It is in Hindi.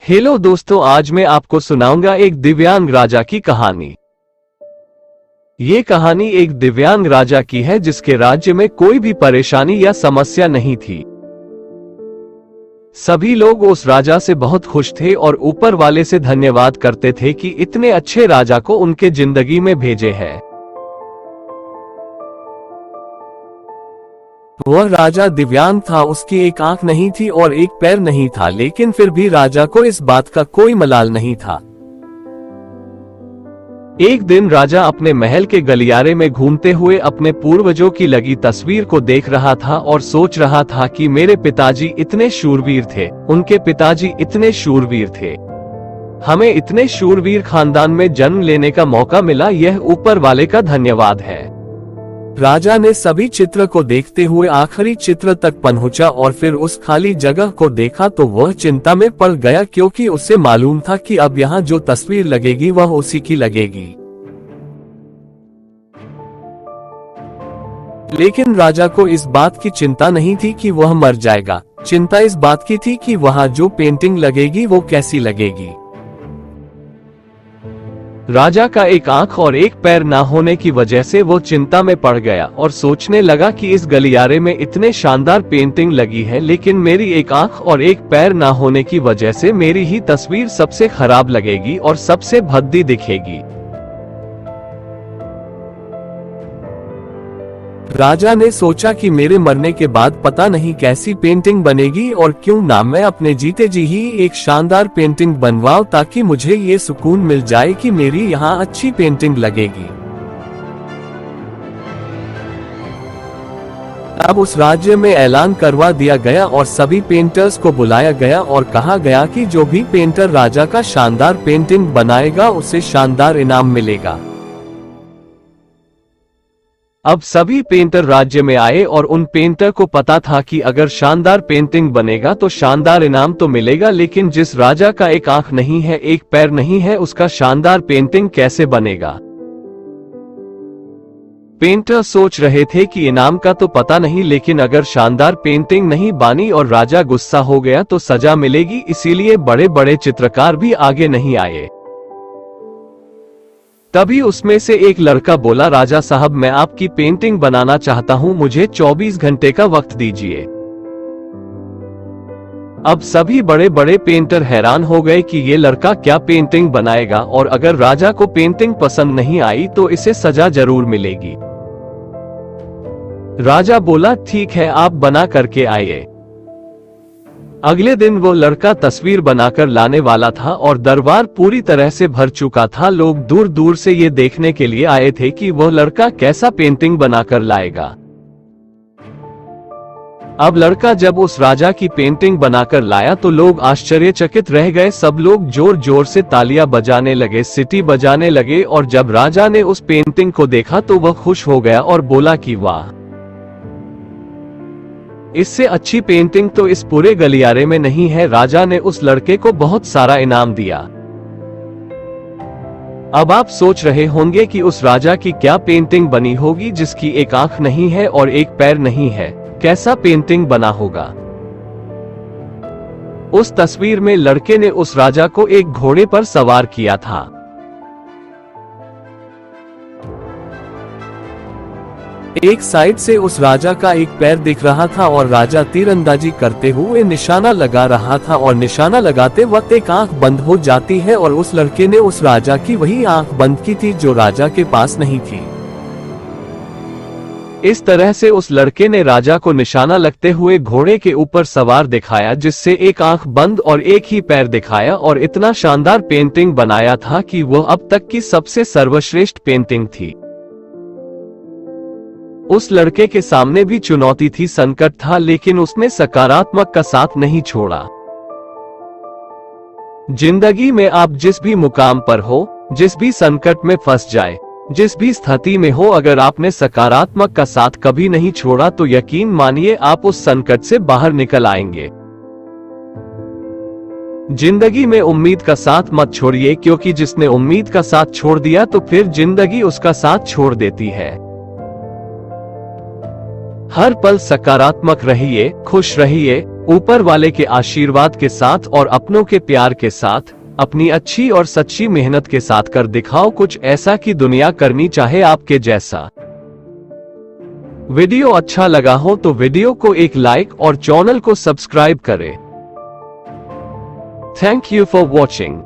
हेलो दोस्तों, आज मैं आपको सुनाऊंगा एक दिव्यांग राजा की कहानी। ये कहानी एक दिव्यांग राजा की है जिसके राज्य में कोई भी परेशानी या समस्या नहीं थी। सभी लोग उस राजा से बहुत खुश थे और ऊपर वाले से धन्यवाद करते थे कि इतने अच्छे राजा को उनके जिंदगी में भेजे है। वह राजा दिव्यांग था, उसकी एक आंख नहीं थी और एक पैर नहीं था, लेकिन फिर भी राजा को इस बात का कोई मलाल नहीं था। एक दिन राजा अपने महल के गलियारे में घूमते हुए अपने पूर्वजों की लगी तस्वीर को देख रहा था और सोच रहा था कि मेरे पिताजी इतने शूरवीर थे, उनके पिताजी इतने शूरवीर थे, हमें इतने शूरवीर खानदान में जन्म लेने का मौका मिला, यह ऊपर वाले का धन्यवाद है। राजा ने सभी चित्र को देखते हुए आखिरी चित्र तक पहुंचा और फिर उस खाली जगह को देखा तो वह चिंता में पड़ गया, क्योंकि उसे मालूम था कि अब यहाँ जो तस्वीर लगेगी वह उसी की लगेगी। लेकिन राजा को इस बात की चिंता नहीं थी कि वह मर जाएगा, चिंता इस बात की थी कि वहाँ जो पेंटिंग लगेगी वो कैसी लगेगी। राजा का एक आंख और एक पैर ना होने की वजह से वो चिंता में पड़ गया और सोचने लगा कि इस गलियारे में इतने शानदार पेंटिंग लगी है, लेकिन मेरी एक आंख और एक पैर ना होने की वजह से मेरी ही तस्वीर सबसे खराब लगेगी और सबसे भद्दी दिखेगी। राजा ने सोचा कि मेरे मरने के बाद पता नहीं कैसी पेंटिंग बनेगी और क्यों ना मैं अपने जीते जी ही एक शानदार पेंटिंग बनवाऊं, ताकि मुझे ये सुकून मिल जाए कि मेरी यहाँ अच्छी पेंटिंग लगेगी। अब उस राज्य में ऐलान करवा दिया गया और सभी पेंटर्स को बुलाया गया और कहा गया कि जो भी पेंटर राजा का शानदार पेंटिंग बनाएगा उसे शानदार इनाम मिलेगा। अब सभी पेंटर राज्य में आए और उन पेंटर को पता था कि अगर शानदार पेंटिंग बनेगा तो शानदार इनाम तो मिलेगा, लेकिन जिस राजा का एक आंख नहीं है, एक पैर नहीं है, उसका शानदार पेंटिंग कैसे बनेगा। पेंटर सोच रहे थे कि इनाम का तो पता नहीं, लेकिन अगर शानदार पेंटिंग नहीं बनी और राजा गुस्सा हो गया तो सजा मिलेगी, इसीलिए बड़े बड़े चित्रकार भी आगे नहीं आए। तभी उसमें से एक लड़का बोला, राजा साहब, मैं आपकी पेंटिंग बनाना चाहता हूं, मुझे 24 घंटे का वक्त दीजिए। अब सभी बड़े बड़े पेंटर हैरान हो गए कि ये लड़का क्या पेंटिंग बनाएगा, और अगर राजा को पेंटिंग पसंद नहीं आई तो इसे सजा जरूर मिलेगी। राजा बोला, ठीक है, आप बना करके आइए। अगले दिन वो लड़का तस्वीर बनाकर लाने वाला था और दरबार पूरी तरह से भर चुका था। लोग दूर दूर से ये देखने के लिए आए थे कि वो लड़का कैसा पेंटिंग बनाकर लाएगा। अब लड़का जब उस राजा की पेंटिंग बनाकर लाया तो लोग आश्चर्यचकित रह गए। सब लोग जोर जोर से तालियां बजाने लगे, सीटी बजाने लगे, और जब राजा ने उस पेंटिंग को देखा तो वह खुश हो गया और बोला कि वाह, इससे अच्छी पेंटिंग तो इस पूरे गलियारे में नहीं है। राजा ने उस लड़के को बहुत सारा इनाम दिया। अब आप सोच रहे होंगे कि उस राजा की क्या पेंटिंग बनी होगी जिसकी एक आंख नहीं है और एक पैर नहीं है, कैसा पेंटिंग बना होगा। उस तस्वीर में लड़के ने उस राजा को एक घोड़े पर सवार किया था। एक साइड से उस राजा का एक पैर दिख रहा था और राजा तीरंदाजी करते हुए निशाना लगा रहा था, और निशाना लगाते वक्त एक आंख बंद हो जाती है और उस लड़के ने उस राजा की वही आंख बंद की थी जो राजा के पास नहीं थी। इस तरह से उस लड़के ने राजा को निशाना लगते हुए घोड़े के ऊपर सवार दिखाया, जिससे एक आंख बंद और एक ही पैर दिखाया, और इतना शानदार पेंटिंग बनाया था कि वह अब तक की सबसे सर्वश्रेष्ठ पेंटिंग थी। उस लड़के के सामने भी चुनौती थी, संकट था, लेकिन उसने सकारात्मक का साथ नहीं छोड़ा। जिंदगी में आप जिस भी मुकाम पर हो, जिस भी संकट में फंस जाए, जिस भी स्थिति में हो, अगर आपने सकारात्मक का साथ कभी नहीं छोड़ा तो यकीन मानिए आप उस संकट से बाहर निकल आएंगे। जिंदगी में उम्मीद का साथ मत छोड़िए, क्योंकि जिसने उम्मीद का साथ छोड़ दिया तो फिर जिंदगी उसका साथ छोड़ देती है। हर पल सकारात्मक रहिए, खुश रहिए, ऊपर वाले के आशीर्वाद के साथ और अपनों के प्यार के साथ अपनी अच्छी और सच्ची मेहनत के साथ कर दिखाओ कुछ ऐसा कि दुनिया करनी चाहे आपके जैसा। वीडियो अच्छा लगा हो तो वीडियो को एक लाइक और चैनल को सब्सक्राइब करें। Thank you for watching.